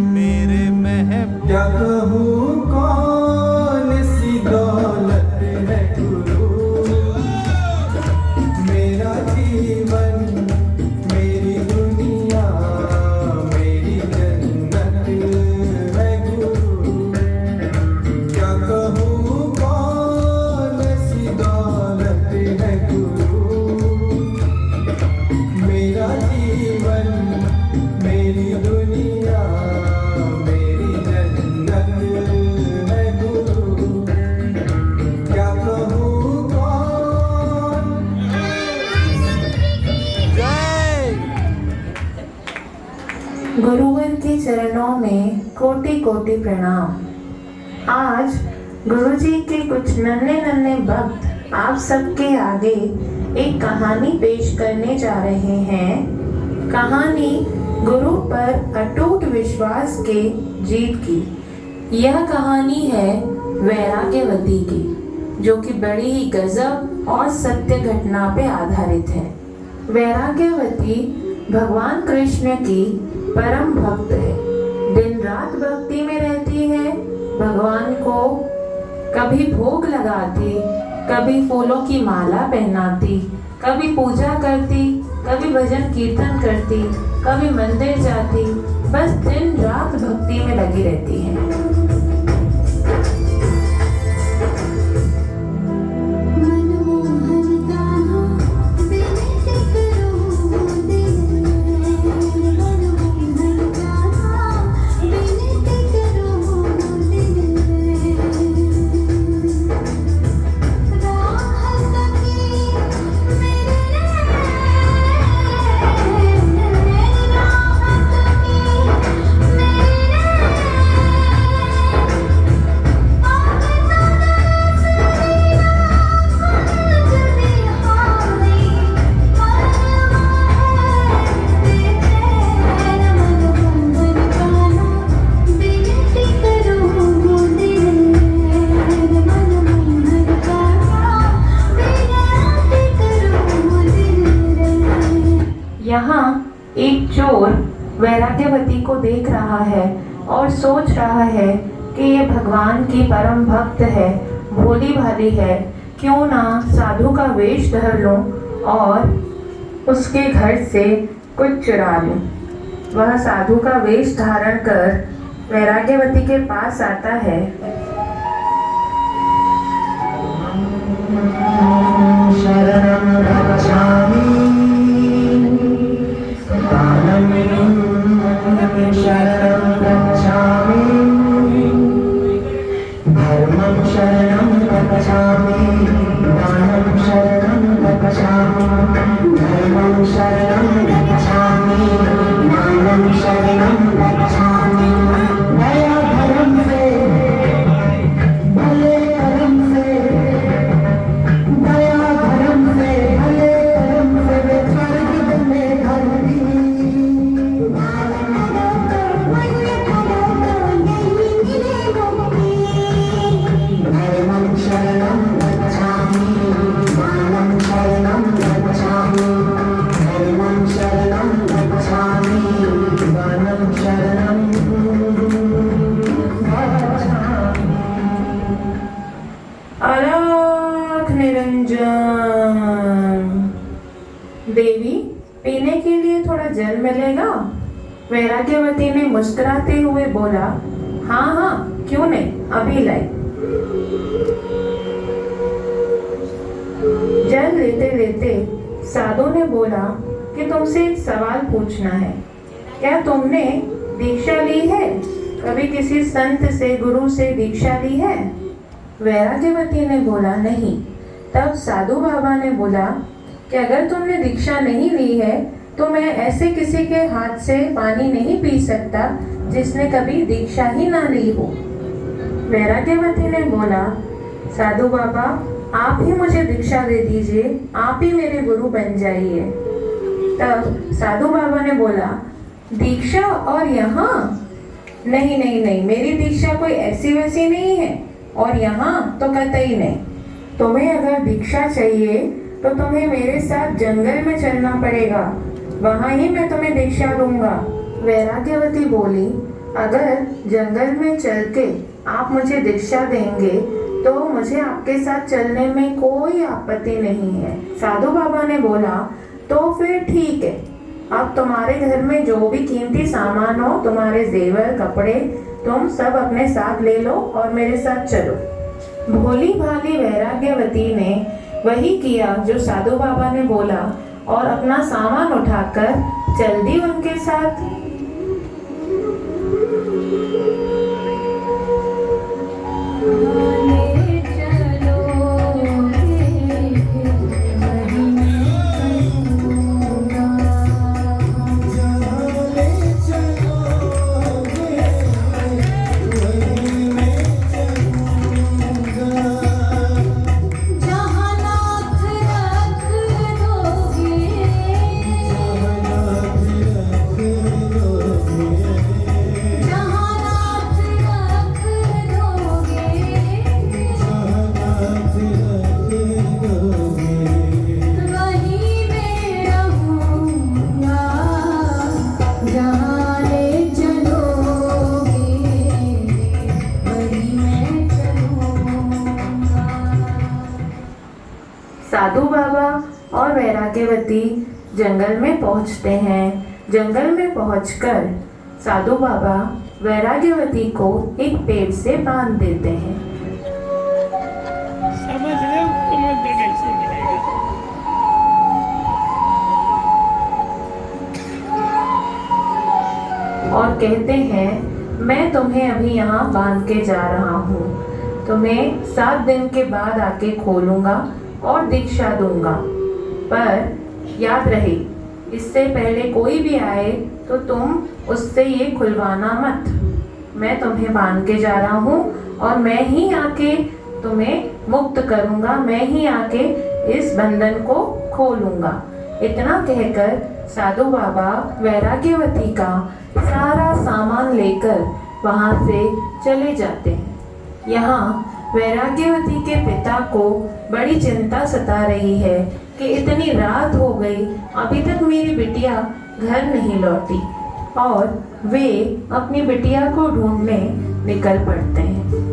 मेरे महबूब क्या कहूँ कौन सी दौलत है गुरु, मेरा जीवन मेरी दुनिया मेरी जन्नत है गुरु। क्या कहूँ कौन सी दौलत है गुरु, मेरा जीवन मेरी दुनिया मेरी जन्नत है गुरु। क्या कहूँ कौन। जय। गुरुवर के चरणों में कोटि कोटि प्रणाम। आज गुरुजी के कुछ नन्हे नन्हे भक्त आप सबके आगे एक कहानी पेश करने जा रहे हैं। कहानी गुरु पर अटूट विश्वास के जीत की। यह कहानी है वैराग्यवती की, जो कि बड़ी ही गजब और सत्य घटना पे आधारित है। वैराग्यवती भगवान कृष्ण की परम भक्त है। दिन रात भक्ति में रहती है। भगवान को कभी भोग लगाती, कभी फूलों की माला पहनाती, कभी पूजा करती, कभी भजन कीर्तन करती, कभी मंदिर जाती। बस दिन रात भक्ति में लगी रहती है। यहाँ एक चोर वैराग्यवती को देख रहा है और सोच रहा है कि ये भगवान की परम भक्त है, भोली भाली है, क्यों ना साधु का वेश धर लूं और उसके घर से कुछ चुरा लूं। वह साधु का वेश धारण कर वैराग्यवती के पास आता है। शरणं गच्छामि शरणं गच्छामि धर्मं शरणं गच्छामि दानं शरणं गच्छामि धर्मं शरणं गच्छामि दानं शरणं गच्छामि। दया धर्म से भले कर्म से, दया धर्म से भले कर्म से वे स्वर्ग में धरती। धर्मं शरणं गच्छामि दानं शरणं गच्छामि धर्मं शरणं गच्छामि दानं शरणं गच्छामि। अलख निरंजन। देवी, पीने के लिए थोड़ा जल मिलेगा? वैराग्यवती ने मुस्कुराते हुए बोला, हाँ हाँ, क्यों नहीं, अभी लाई। जल लेते लेते साधु ने बोला कि तुमसे एक सवाल पूछना है। क्या तुमने दीक्षा ली है? कभी किसी संत से, गुरु से दीक्षा ली है? वैराग्यवती ने बोला, नहीं। तब साधु बाबा ने बोला कि अगर तुमने दीक्षा नहीं ली है तो मैं ऐसे किसी के हाथ से पानी नहीं पी सकता जिसने कभी दीक्षा ही ना ली हो। वैराग्यवती ने बोला, साधु बाबा, आप ही मुझे दीक्षा दे दीजिए, आप ही मेरे गुरु बन जाइए। तब साधु बाबा ने बोला, दीक्षा और यहाँ? नहीं नहीं नहीं, मेरी दीक्षा कोई ऐसी वैसी नहीं है, और यहाँ तो कतई नहीं। तुम्हें अगर दीक्षा चाहिए तो तुम्हें मेरे साथ जंगल में चलना पड़ेगा, वहां ही मैं तुम्हें दीक्षा दूंगा। वैराग्यवती बोली, अगर जंगल में चल के आप मुझे दीक्षा देंगे तो मुझे आपके साथ चलने में कोई आपत्ति नहीं है। साधु बाबा ने बोला, तो फिर ठीक है, अब तुम्हारे घर में जो भी कीमती सामान हो, तुम्हारे जेवर कपड़े, तुम सब अपने साथ ले लो और मेरे साथ चलो। भोली भाली वैराग्यवती ने वही किया जो साधु बाबा ने बोला और अपना सामान उठाकर चल दी उनके साथ। साधु बाबा और वैराग्यवती जंगल में पहुंचते हैं। जंगल में पहुंचकर साधु बाबा वैराग्यवती को एक पेड़ से बांध देते हैं। समझ रहे हो समुद्र कैसे मिलेगा। और कहते हैं, मैं तुम्हें अभी यहाँ बांध के जा रहा हूँ, तुम्हें 7 दिन के बाद आके खोलूंगा और दीक्षा दूंगा, पर याद रहे इससे पहले कोई भी आए तो तुम उससे ये खुलवाना मत। मैं तुम्हें बांध के जा रहा हूँ और मैं ही आके तुम्हें मुक्त करूंगा, मैं ही आके इस बंधन को खोलूंगा। इतना कहकर साधु बाबा वैराग्यवती का सारा सामान लेकर वहां से चले जाते हैं। यहाँ वैराग्यवती के पिता को बड़ी चिंता सता रही है कि इतनी रात हो गई, अभी तक मेरी बिटिया घर नहीं लौटी, और वे अपनी बिटिया को ढूंढने निकल पड़ते हैं।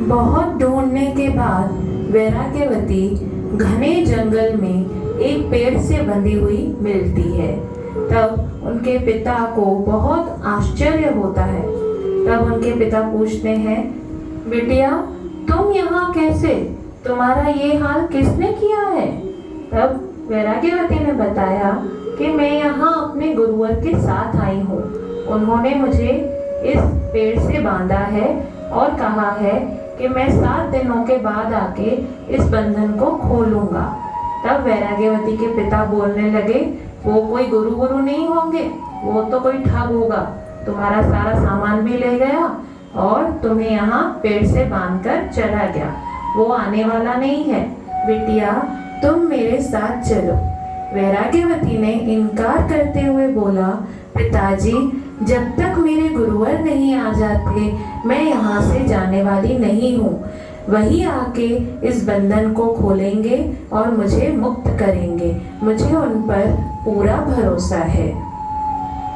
बहुत ढूंढने के बाद वैराग्यवती घने जंगल में एक पेड़ से बंधी हुई मिलती है। तब उनके पिता को बहुत आश्चर्य होता है। तब उनके पिता पूछते हैं, बिटिया तुम यहाँ कैसे, तुम्हारा ये हाल किसने किया है? तब वैराग्यवती ने बताया कि मैं यहाँ अपने गुरुवर के साथ आई हूँ, उन्होंने मुझे इस पेड़ से बांधा है और कहा है कि मैं 7 दिनों के बाद आके इस बंधन को खोलूंगा। तब वैराग्यवती के पिता बोलने लगे, वो कोई गुरु नहीं होंगे, वो तो कोई ठग होगा, तुम्हारा सारा सामान भी ले गया और तुम्हें यहाँ पेड़ से बांधकर चला गया, वो आने वाला नहीं है। बिटिया तुम मेरे साथ चलो। वैराग्यवती ने इनकार करते हुए बोला, पिताजी जब तक मेरे गुरुवर नहीं आ जाते मैं यहाँ से जाने वाली नहीं हूँ, वही आके इस बंधन को खोलेंगे और मुझे मुक्त करेंगे, मुझे उन पर पूरा भरोसा है।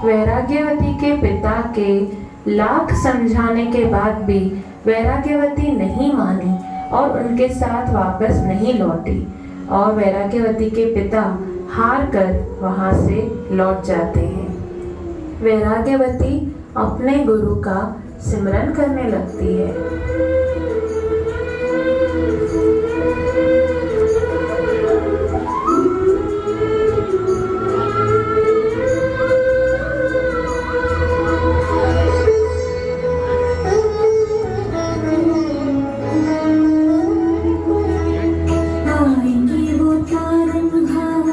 वैराग्यवती के पिता के लाख समझाने के बाद भी वैराग्यवती नहीं मानी और उनके साथ वापस नहीं लौटी, और वैराग्यवती के पिता हार कर वहाँ से लौट जाते हैं। वैराग्यवती अपने गुरु का सिमरन करने लगती है। आएंगे वो तारन भाव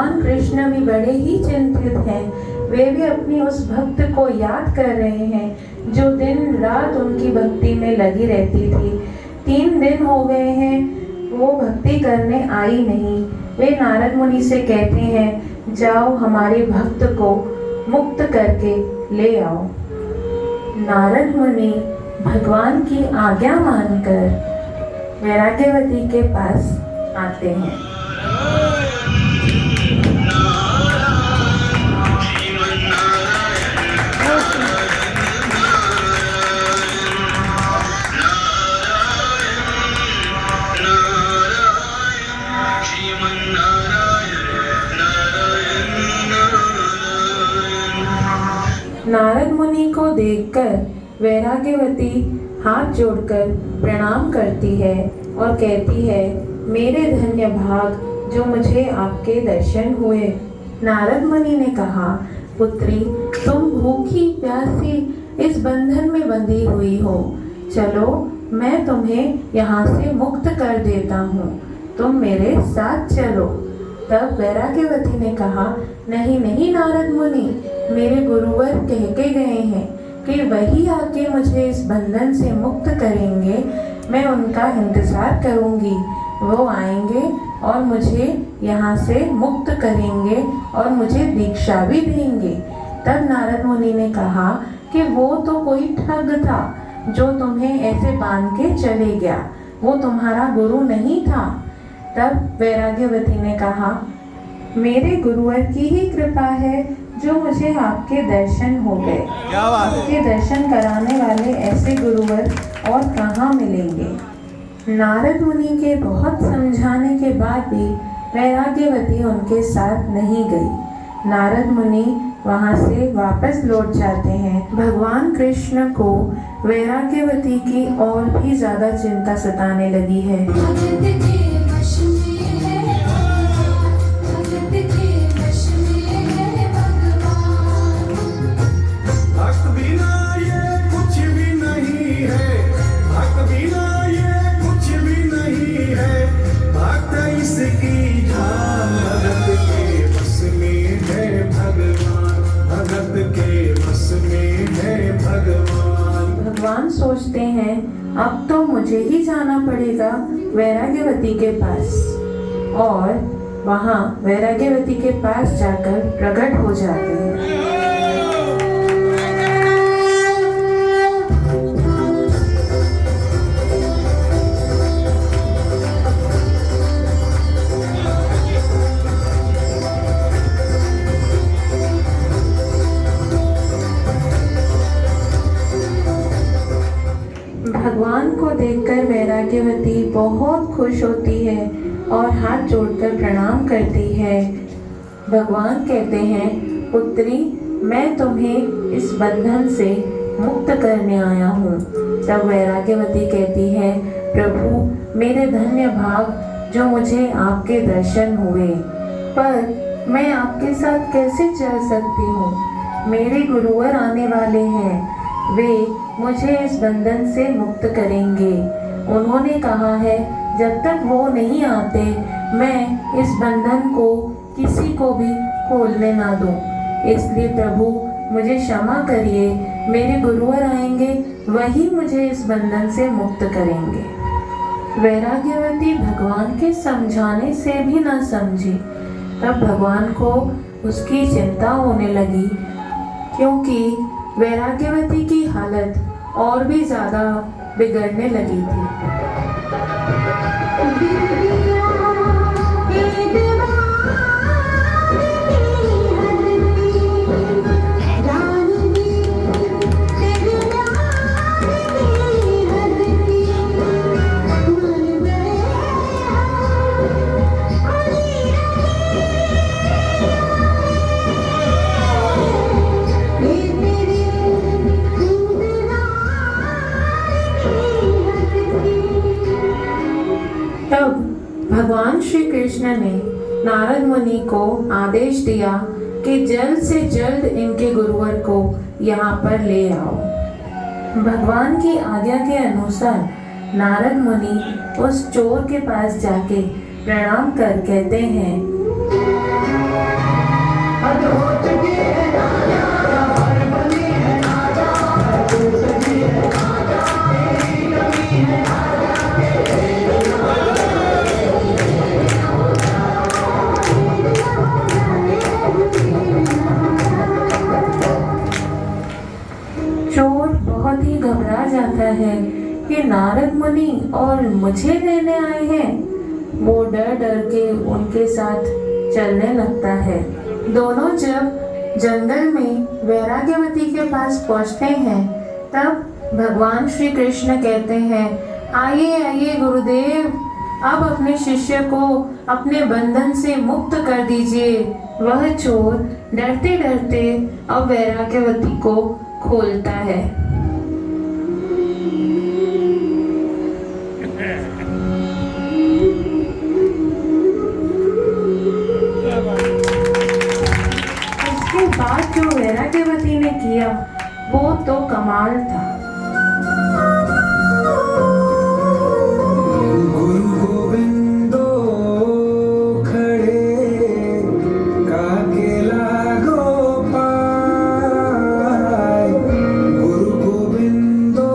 भगवान कृष्ण भी बड़े ही चिंतित हैं। वे भी अपनी उस भक्त को याद कर रहे हैं जो दिन रात उनकी भक्ति में लगी रहती थी। 3 दिन हो गए हैं वो भक्ति करने आई नहीं। वे नारद मुनि से कहते हैं, जाओ हमारे भक्त को मुक्त करके ले आओ। नारद मुनि भगवान की आज्ञा मानकर वैराग्यवती के पास आते हैं। नारद मुनि को देखकर वैराग्यवती हाथ जोड़कर प्रणाम करती है और कहती है, मेरे धन्य भाग जो मुझे आपके दर्शन हुए। नारद मुनि ने कहा, पुत्री तुम भूखी प्यासी इस बंधन में बंधी हुई हो, चलो मैं तुम्हें यहाँ से मुक्त कर देता हूँ, तुम मेरे साथ चलो। तब वैराग्यवती ने कहा, नहीं नहीं नारद मुनि, मेरे गुरुवर कह के गए हैं कि वही आके मुझे इस बंधन से मुक्त करेंगे। मैं उनका इंतजार करूंगी, वो आएंगे और मुझे यहाँ से मुक्त करेंगे और मुझे दीक्षा भी देंगे। तब नारद मुनि ने कहा कि वो तो कोई ठग था जो तुम्हें ऐसे बांध के चले गया, वो तुम्हारा गुरु नहीं था। तब वैराग्यवती ने कहा, मेरे गुरुवर की ही कृपा है जो मुझे आपके दर्शन हो गए। क्या बात है? आपके दर्शन कराने वाले ऐसे गुरुवर और कहाँ मिलेंगे। नारद मुनि के बहुत समझाने के बाद भी वैराग्यवती उनके साथ नहीं गई। नारद मुनि वहाँ से वापस लौट जाते हैं। भगवान कृष्ण को वैराग्यवती की और भी ज्यादा चिंता सताने लगी है। भक्त बिना ये कुछ भी नहीं है, भक्त बिना ये कुछ भी नहीं है, भक्त इसकी जान भगत के बस में है भगवान, भगत के बस में है भगवान। भगवान सोचते हैं, अब तो मुझे ही जाना पड़ेगा वैराग्यवती के पास, और वहाँ वैराग्यवती के पास जाकर प्रकट हो जाते हैं। भगवान को देखकर वैराग्यवती बहुत खुश होती है और हाथ जोड़कर प्रणाम करती है। भगवान कहते हैं, पुत्री मैं तुम्हें इस बंधन से मुक्त करने आया हूँ। तब वैराग्यवती कहती है, प्रभु मेरे धन्य भाग जो मुझे आपके दर्शन हुए, पर मैं आपके साथ कैसे चल सकती हूँ। मेरे गुरुवर आने वाले हैं, वे मुझे इस बंधन से मुक्त करेंगे। उन्होंने कहा है जब तक वो नहीं आते मैं इस बंधन को किसी को भी खोलने ना दूं। इसलिए प्रभु मुझे क्षमा करिए, मेरे गुरुवर आएंगे वही मुझे इस बंधन से मुक्त करेंगे। वैराग्यवती भगवान के समझाने से भी ना समझी। तब भगवान को उसकी चिंता होने लगी, क्योंकि वैराग्यवती की हालत और भी ज़्यादा बिगड़ने लगी थी। तब भगवान श्री कृष्ण ने नारद मुनि को आदेश दिया कि जल्द से जल्द इनके गुरुवर को यहाँ पर ले आओ। भगवान की आज्ञा के अनुसार नारद मुनि उस चोर के पास जाके प्रणाम कर कहते हैं, हैं कि नारद मुनि और मुझे लेने आए हैं, वो डर डर के उनके साथ चलने लगता है। दोनों जब जंगल में वैराग्यवती के पास पहुंचते हैं, तब भगवान श्री कृष्ण कहते हैं, आइए आइए गुरुदेव, अब अपने शिष्य को अपने बंधन से मुक्त कर दीजिए। वह चोर डरते डरते अब वैराग्यवती को खोलता है। उसके बाद जो वैराग्यवती ने किया वो तो कमाल था। गुरु गोविंदो खड़े काकेला गोपाल, गुरु गोविंदो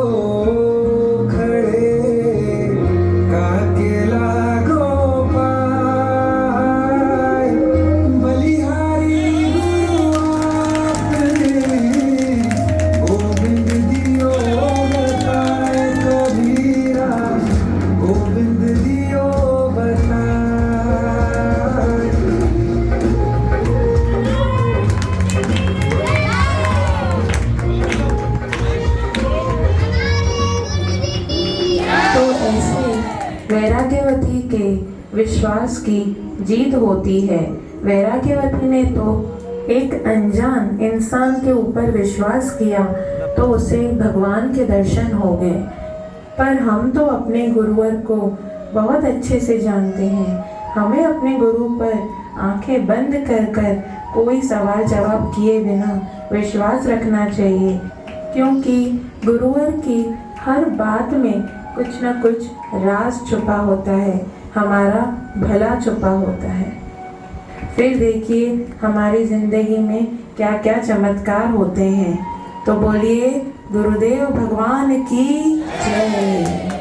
खड़े काकेला गोपाल, बलिहारी गुरु आपने गोविंद दियो बताए कबीरा, गोविंद दियो बताए। तो ऐसे वैराग्यवती के विश्वास की जीत होती है। वैराग्यवती ने तो एक अनजान इंसान के ऊपर विश्वास किया तो उसे भगवान के दर्शन हो गए। पर हम तो अपने गुरुवर को बहुत अच्छे से जानते हैं। हमें अपने गुरु पर आंखें बंद कर कर कोई सवाल जवाब किए बिना विश्वास रखना चाहिए, क्योंकि गुरुवर की हर बात में कुछ न कुछ राज छुपा होता है, हमारा भला छुपा होता है। फिर देखिए हमारी जिंदगी में क्या क्या चमत्कार होते हैं। तो बोलिए गुरुदेव भगवान की जय।